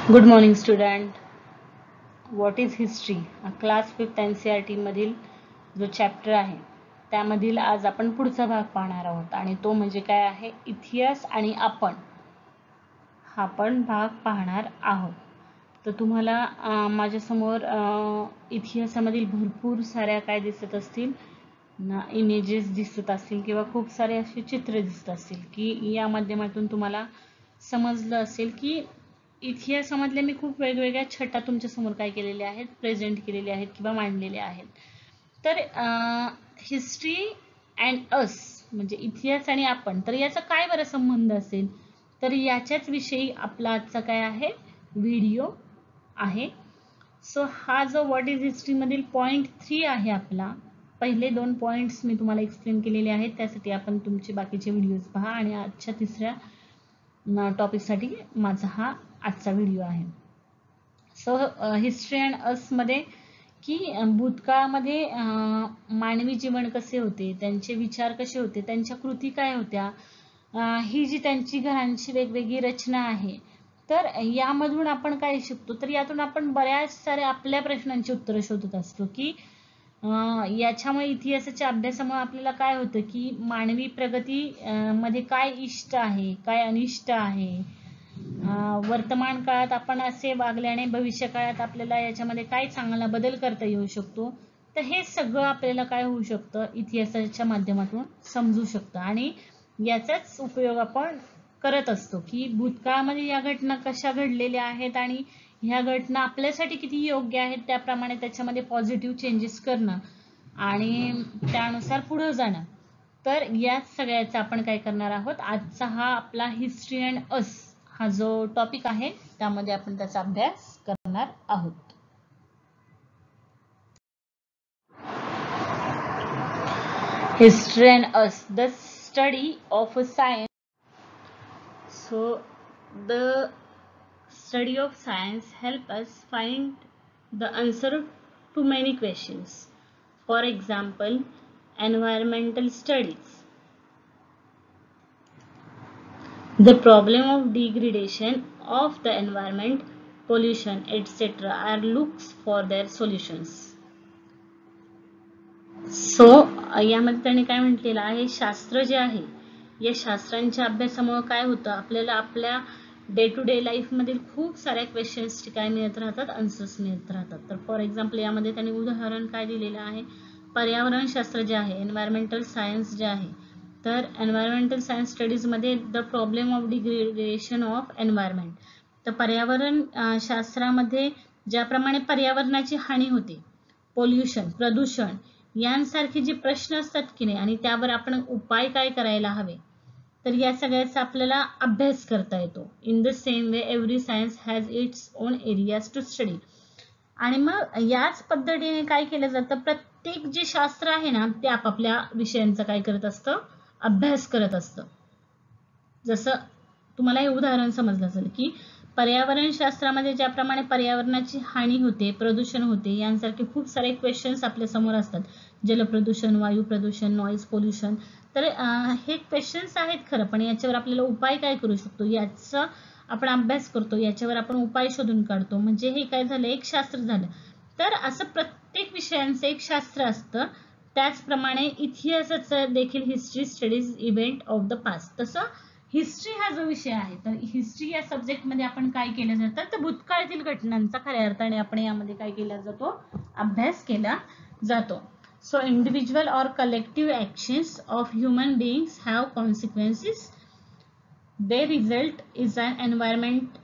Good morning student. What is history class 5th NCERT मधील जो chapter आहे त्यामधील आज आपण पुढचा भाग पाहणार आहोत आणि तो म्हणजे काय आहे, इतिहास आणि आपण हा पण भाग पाहणार आहोत. तर तुम्हाला माझ्यासमोर इतिहासामधील भरपूर साऱ्या काय दिसत असतील ना, इमेजेस दिसत असतील किंवा खूप सारे असे चित्र दिसत असतील की या माध्यमातून तुम्हाला समजलं असेल की इतिहासामधले मी खूप वेगवेगळ्या छटा तुमच्या समोर काय केलेल्या आहेत, प्रेझेंट केलेल्या आहेत किंवा मांडलेल्या आहेत. तर हिस्ट्री अँड अस म्हणजे इतिहास आणि आपण, तर याचा काय बरं संबंध असेल, तर याच्याच विषयी आपला आजचा काय आहे व्हिडिओ आहे. सो हा जो व्हॉट इज हिस्ट्री मधील पॉइंट 3 आहे आपला. पहिले 2 पॉइंट्स मी तुम्हाला एक्सप्लेन केलेले आहेत, त्यासाठी आपण तुमचे बाकीचे व्हिडिओज पहा आणि आजच्या तिसऱ्या टॉपिकसाठी माझा हा आजचा व्हिडिओ आहे. सो हिस्ट्री अँड अस मध्ये की भूतकाळामध्ये मानवी जीवन कसे होते, त्यांचे विचार कसे होते, त्यांच्या कृती काय होत्या, ही जी त्यांची घरांची वेगवेगळी रचना आहे, तर यामधून आपण काय शिकतो, तर यातून आपण बऱ्याच साऱ्या आपल्या प्रश्नांची उत्तरं शोधत असतो की याच्यामुळे इतिहासाच्या अभ्यासामुळे आपल्याला काय होतं की मानवी प्रगती मध्ये काय इष्ट आहे, काय अनिष्ट आहे, वर्तमान काळात आपण असे वागल्याने भविष्य काळात आपल्याला याच्यामध्ये काय चांगला बदल करता येऊ शकतो. तर हे सगळं आपल्याला काय होऊ शकतं, इतिहासाच्या माध्यमातून समजू शकतं आणि याचाच उपयोग आपण करत असतो की भूतकाळामध्ये या घटना कशा घडलेल्या आहेत आणि ह्या घटना आपल्यासाठी किती योग्य आहेत, त्याप्रमाणे त्याच्यामध्ये पॉझिटिव्ह चेंजेस करणं आणि त्यानुसार पुढे जाणं. तर या सगळ्याचा आपण काय करणार आहोत, आजचा हा आपला हिस्ट्री अँड अस हा जो टॉपिक आहे त्यामध्ये आपण त्याचा अभ्यास करणार आहोत. History and us, the study of a science. So the study of science help us find the answer to many questions. For example, environmental studies. The problem of degradation of the environment, pollution, etc. are looks for their solutions. So यामध्ये त्यांनी काय म्हटलेलं आहे, शास्त्र जे आहे या शास्त्रांच्या अभ्यासामुळे काय होतं, आपल्याला आपल्या डे टू डे लाईफ मधील खूप साऱ्या क्वेश्चन्सची काय मिळत राहतात, आन्सर्स मिळत राहतात. तर फॉर एक्झाम्पल यामध्ये त्यांनी उदाहरण काय दिलेलं आहे, पर्यावरण शास्त्र जे आहे, एन्व्हायरमेंटल सायन्स जे आहे, तर एन्व्हायरमेंटल सायन्स स्टडीज मध्ये the problem of degradation of environment. तर पर्यावरण शास्त्रामध्ये ज्याप्रमाणे पर्यावरणाची हानी होते, पोल्युशन, प्रदूषण यांसारखे जे प्रश्न असतात की नाही आणि त्यावर आपण उपाय काय करायला हवे, तर या सगळ्याचा आपल्याला अभ्यास करता येतो. In the same way every science has its own areas to study. आणि मग याच पद्धतीने काय केलं जातं, प्रत्येक जे शास्त्र आहे ना ते आपापल्या विषयांचा काय करत असतं, अभ्यास करत असतं. जसं तुम्हाला हे उदाहरण समजलं असेल की पर्यावरण शास्त्रामध्ये ज्याप्रमाणे पर्यावरणाची हानी होते, प्रदूषण होते, यांसारखे खूप सारे क्वेश्चन्स आपल्या समोर असतात. जलप्रदूषण, वायू प्रदूषण, नॉईज पोल्युशन. तर हे क्वेश्चन्स आहेत खरं, पण याच्यावर आपल्याला उपाय काय करू शकतो याचा आपण अभ्यास करतो, याच्यावर आपण उपाय शोधून काढतो. म्हणजे हे काय झालं, एक शास्त्र झालं. तर असं प्रत्येक विषयांचं एक शास्त्र असतं. त्याचप्रमाणे इतिहासाचं देखील history studies event of the past. तसं हिस्ट्री हा जो विषय आहे, तर हिस्ट्री या सब्जेक्ट मध्ये आपण काय केलं जातं, तर भूतकाळातील घटनांचा खऱ्या अर्थाने आपण यामध्ये काय केला जातो, अभ्यास केला जातो. सो इंडिव्हिज्युअल और collective actions of human beings have consequences. Their result is an environment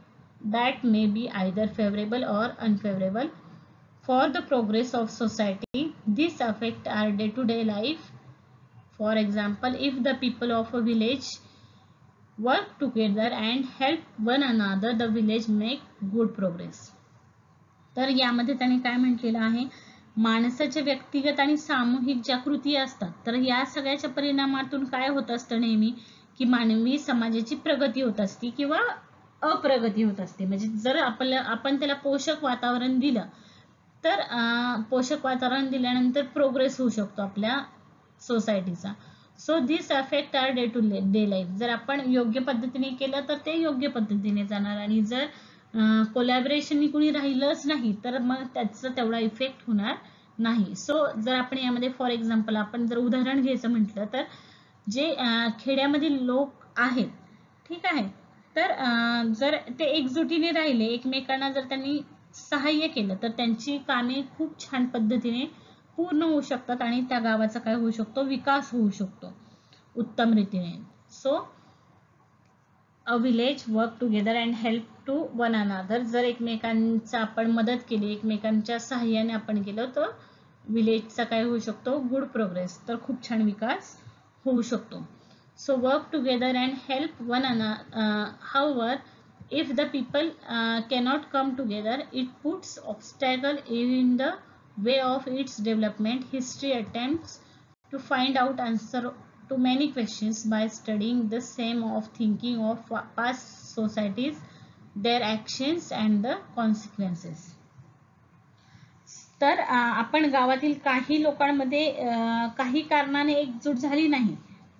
that may be either favorable or unfavorable for the progress of society. This affect our day-to-day life. For example, if the people of a village work together and help one another, the village make good progress. तर यामध्ये त्यांनी काय म्हटलेलं आहे, माणसाच्या व्यक्तिगत आणि सामूहिक ज्या कृती असतात, तर या सगळ्याच्या परिणामातून काय होत असतं नेहमी की मानवी समाजाची प्रगती होत असते किंवा अप्रगती होत असते. म्हणजे जर आपण त्याला पोषक वातावरण दिलं, तर पोषक वातावरण दिल्यानंतर प्रोग्रेस होऊ शकतो आपल्या सोसायटीचा. So this affect our day to day life. जर आपण योग्य पद्धतीने केलं तर ते योग्य पद्धतीने जाणार आणि जर कोलॅबरेशन कुणी राहिलंच नाही तर मग त्याचा तेवढा इफेक्ट होणार नाही. सो जर आपण यामध्ये फॉर एक्झाम्पल आपण जर उदाहरण घ्यायचं म्हटलं तर जे खेड्यामधील लोक आहेत, ठीक आहे, तर जर ते एकजुटीने राहिले, एकमेकांना जर त्यांनी सहाय्य केलं तर त्यांची कामे खूप छान पद्धतीने पूर्ण होऊ शकतात आणि त्या गावाचा काय होऊ शकतो, विकास होऊ शकतो उत्तम रीतीने. So a village work together and help to one another. जर एकमेकांचा आपण मदत केली, एकमेकांच्या सहाय्याने आपण केलं तर विलेजचा काय होऊ शकतो, गुड प्रोग्रेस, तर खूप छान विकास होऊ शकतो. So work together and help one another. However if the people cannot come together, it puts obstacle in the way of its development. History attempts to find out answer to many questions by studying the same of thinking of past societies, their actions and the consequences. तर आपण गावातील काही लोकांमध्ये काही कारणाने एकजूट झाली नाही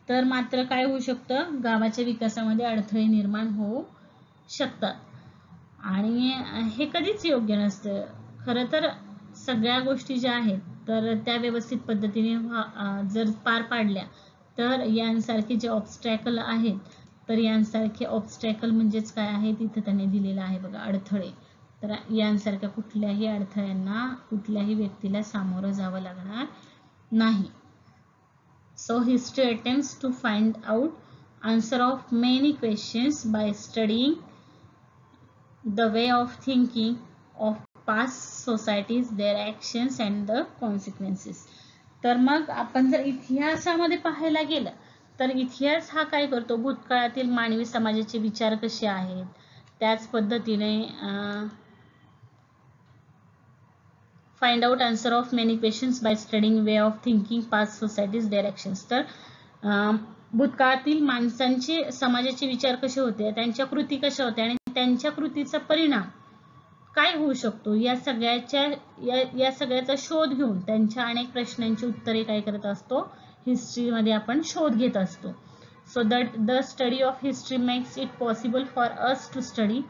तर मात्र काय होऊ शकतं, गावाच्या विकासामध्ये अडथळे निर्माण होऊ शकतात. आणि हे कधीच योग्य नसतं. खरं तर सगळ्या गोष्टी ज्या आहेत तर त्या व्यवस्थित पद्धतीने जर पार पाडल्या तर यांसारखे जे ऑब्स्टॅकल आहेत तर यांसारखे ऑब्स्टॅकल म्हणजेच काय आहे, तिथे त्यांनी दिलेलं आहे बघा, अडथळे. तर यांसारख्या कुठल्याही अडथळ्यांना कुठल्याही व्यक्तीला सामोरं जावं लागणार नाही. So history attempts to find out answer of many questions by studying the way of thinking of past societies, their actions and the consequences. तर मग आपण जर इतिहासामध्ये पाहायला गेलं तर इतिहास हा काय करतो, भूतकाळातील मानवी समाजाचे विचार कसे आहेत त्याच पद्धतीने find out answer of many questions by studying way of thinking past societies their actions. तर भूतकाळातील माणसांचे समाजाचे विचार कसे होते, त्यांच्या कृती कशा होत्या आणि त्यांच्या कृतीचा परिणाम काय होऊ शकतो या सगळ्याचा शोध घेऊन त्यांच्या अनेक प्रश्नांची उत्तरे काय करत असतो, हिस्ट्रीमध्ये आपण शोध घेत असतो. So that the study of history makes it possible for us to study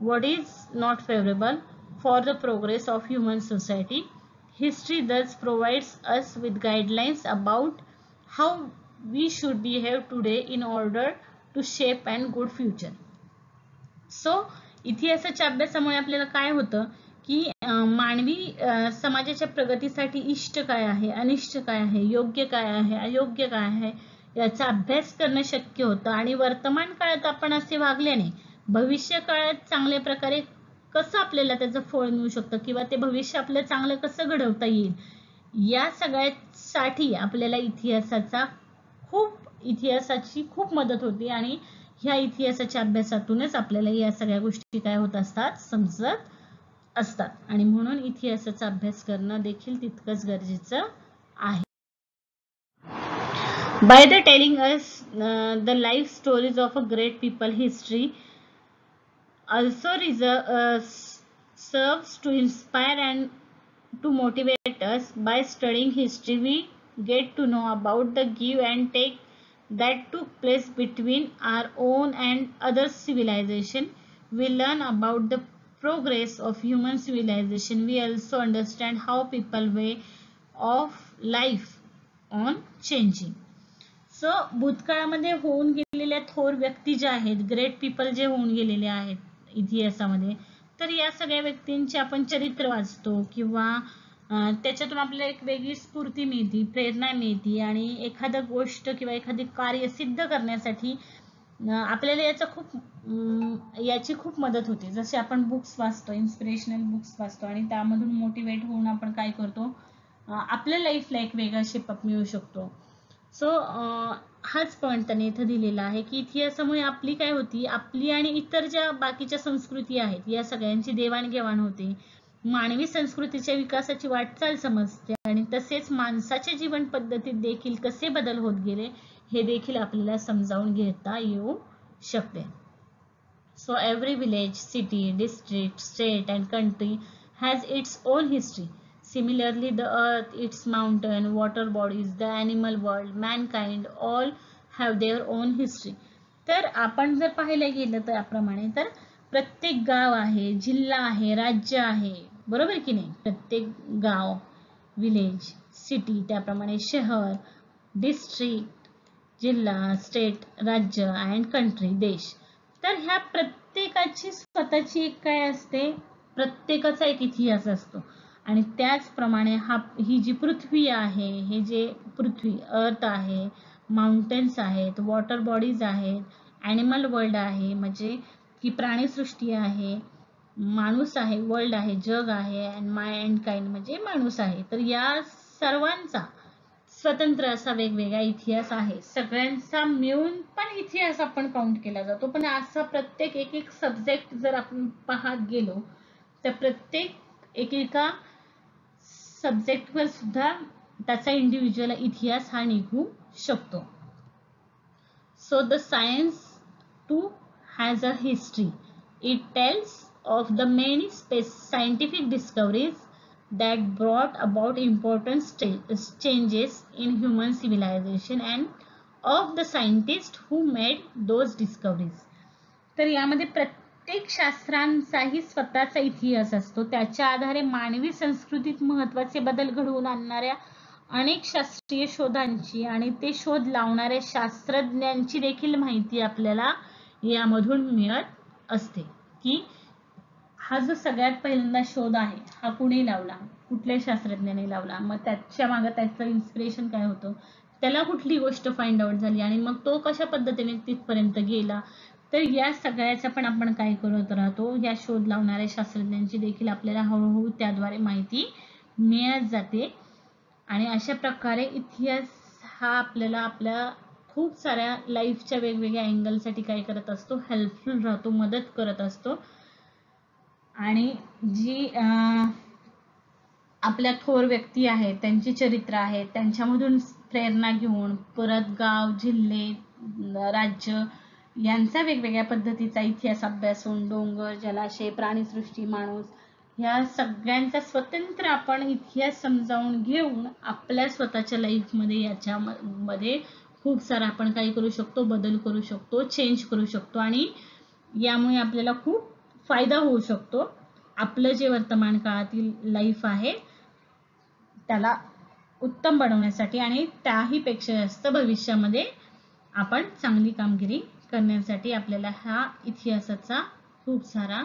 what is not favorable for the progress of human society. History thus provides us with guidelines about how we should behave today in order to shape a good future. So इतिहासाच्या अभ्यासामुळे आपल्याला काय होतं की मानवी समाजाच्या प्रगतीसाठी इष्ट काय आहे, अनिष्ट काय आहे, योग्य काय आहे, अयोग्य काय आहे याचा अभ्यास करणं शक्य होतं. आणि वर्तमान काळात आपण असे वागल्याने भविष्य काळात चांगल्या प्रकारे कसं आपल्याला त्याचं फळ मिळू शकतं किंवा ते भविष्य आपलं चांगलं कसं घडवता येईल या सगळ्यासाठी आपल्याला इतिहासाची खूप मदत होती. आणि ह्या इतिहासाच्या अभ्यासातूनच आपल्याला या सगळ्या गोष्टी काय होत असतात, समजत असतात. आणि म्हणून इतिहासाचा अभ्यास करणं देखील तितकंच गरजेचं आहे. By the telling us the life stories of a great people, history also serves to inspire and to motivate us. By studying history, we get to know about the give and take that took place between our own and other civilization. We learn about the progress of human civilization. We also understand how people way of life on changing. So भूतकाळामध्ये होऊन गेलेल्या थोर व्यक्ती ज्या आहेत, great people जे होऊन गेलेले आहेत इतिहासामध्ये, तर या सगळ्या व्यक्तींचे आपण चरित्र वाचतो किंवा त्याच्यातून आपल्याला एक वेगळी स्फूर्ती मिळते, प्रेरणा मिळते आणि एखादी गोष्ट किंवा एखादी कार्य सिद्ध करण्यासाठी आपल्याला याची खूप मदत होते. जसे आपण बुक्स वाचतो, इन्स्पिरेशनल बुक्स वाचतो आणि त्यामधून मोटिवेट होऊन आपण काय करतो, आपल्या लाईफला एक वेगळा शेपअप मिळू शकतो. सो हाच पॉइंट त्यांनी इथं दिलेला आहे की इतिहासामुळे आपली काय होती, आपली आणि इतर ज्या बाकीच्या संस्कृती आहेत या सगळ्यांची देवाणघेवाण होते, मानवी संस्कृतीच्या विकासाची वाटचाल समजते आणि तसेच माणसाच्या जीवन पद्धतीत देखील कसे बदल होत गेले हे देखील आपल्याला समजावून घेता येऊ शकते. So every village, city, district, state and country has its on history. Similarly, the earth, its mountain, water bodies, the animal world, mankind all have their own history. तर आपण जर पाहायला गेलं तर याप्रमाणे तर प्रत्येक गाव आहे, जिल्हा आहे, राज्य आहे, बरोबर की नाही. प्रत्येक गाव, विलेज, सिटी, त्याप्रमाणे शहर, डिस्ट्रिक्ट, जिल्हा, स्टेट, राज्य अँड कंट्री, देश. तर ह्या प्रत्येकाची स्वतःची एक काय असते, प्रत्येकाचा एक इतिहास असतो. आणि त्याचप्रमाणे ही जी पृथ्वी आहे, हे जे पृथ्वी अर्थ आहे, माउंटेन्स आहेत, वॉटर बॉडीज आहेत, ॲनिमल वर्ल्ड आहे म्हणजे की प्राणीसृष्टी आहे, माणूस आहे, वर्ल्ड आहे, जग आहे, अँड मॅनकाइंड म्हणजे माणूस आहे. तर या सर्वांचा स्वतंत्र असा वेगवेगळा इतिहास आहे. सगळ्यांचा मिळून पण इतिहास आपण काउंट केला जातो. पण असा प्रत्येक एक एक सब्जेक्ट जर आपण पाहत गेलो तर प्रत्येक एकेका सब्जेक्टवर सुद्धा त्याचा इंडिव्हिज्युअल इतिहास हा निघू शकतो. So the science too has a history. It tells of the many scientific discoveries that brought about important changes in human civilization and of the scientists who made those discoveries. तर यामध्ये प्रत्येक शास्त्रांचाही स्वतःचा इतिहास असतो. त्याच्या आधारे मानवी संस्कृतीत महत्त्वाचे बदल घडवून आणणाऱ्या अनेक शास्त्रीय शोधांची आणि ते शोध लावणाऱ्या शास्त्रज्ञांची देखील माहिती आपल्याला यामधून मिळत असते. की हा जो सगळ्यात पहिल्यांदा शोध आहे हा कुणी लावला, कुठल्या शास्त्रज्ञाने लावला, मग त्याच्या मागे त्याचं इन्स्पिरेशन काय होतं, त्याला कुठली गोष्ट फाइंड आउट झाली आणि मग तो कशा पद्धतीने तिथपर्यंत गेला. तर या सगळ्याचा पण आपण काय करत राहतो, या शोध लावणाऱ्या शास्त्रज्ञांची देखील आपल्याला हळूहळू त्याद्वारे माहिती मिळत जाते. आणि अशा प्रकारे इतिहास हा आपल्याला आपल्या खूप साऱ्या लाईफच्या वेगवेगळ्या अँगलसाठी काय करत असतो, हेल्पफुल राहतो, मदत करत असतो. आणि जी आपल्या थोर व्यक्ती आहेत, त्यांची चरित्र आहेत, त्यांच्यामधून प्रेरणा घेऊन परत गाव, जिल्हे, राज्य यांचा वेगवेगळ्या पद्धतीचा इतिहास अभ्यासून डोंगर, जलाशय, प्राणीसृष्टी, माणूस ह्या सगळ्यांचा स्वतंत्र आपण इतिहास समजावून घेऊन आपल्या स्वतःच्या लाईफमध्ये याच्यामध्ये खूप सारा आपण काय करू शकतो, बदल करू शकतो, चेंज करू शकतो. आणि यामुळे आपल्याला खूप फायदा होऊ शकतो. आपलं जे वर्तमान काळातील लाईफ आहे त्याला उत्तम बनवण्यासाठी आणि त्याही पेक्षा जास्त भविष्यामध्ये आपण चांगली कामगिरी करण्यासाठी आपल्याला हा इतिहासाचा खूप सारा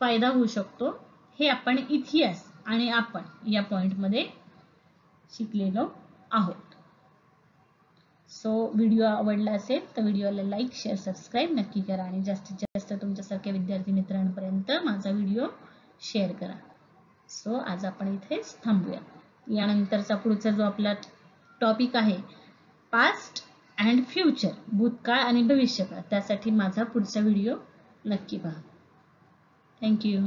फायदा होऊ शकतो. हे आपण इतिहास आणि आपण या पॉइंटमध्ये शिकलेलो आहोत. सो व्हिडिओ आवडला असेल तर व्हिडिओला लाईक, शेअर, सबस्क्राईब नक्की करा आणि जास्तीत जास्त तुमच्यासारख्या विद्यार्थी मित्रांपर्यंत माझा व्हिडिओ शेअर करा. सो आज आपण इथेच थांबूया. यानंतरचा पुढचा जो आपला टॉपिक आहे पास्ट अँड फ्युचर, भूतकाळ आणि भविष्यकाळ, त्यासाठी माझा पुढचा व्हिडिओ नक्की पहा. थँक्यू.